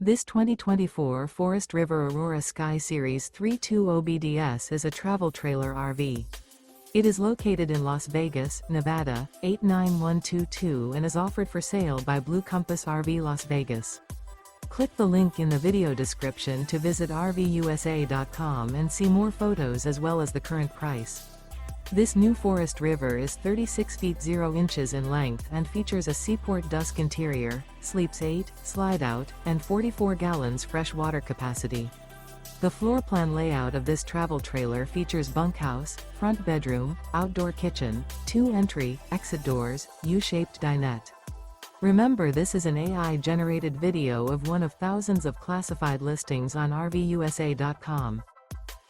This 2024 Forest River Aurora Sky Series 320BDS is a travel trailer RV. It is located in Las Vegas, Nevada, 89122 and is offered for sale by Blue Compass RV Las Vegas. Click the link in the video description to visit RVUSA.com and see more photos as well as the current price. This new Forest River is 36 feet 0 inches in length and features a SEAPORT DUSK interior, sleeps 8, Slideout, and 44 gallons fresh water capacity. The floor plan layout of this travel trailer features bunkhouse, front bedroom, outdoor kitchen, 2 entry, exit doors, U-shaped dinette. Remember, this is an AI-generated video of one of thousands of classified listings on RVUSA.com.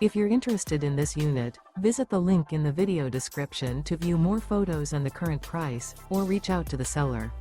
If you're interested in this unit, visit the link in the video description to view more photos and the current price, or reach out to the seller.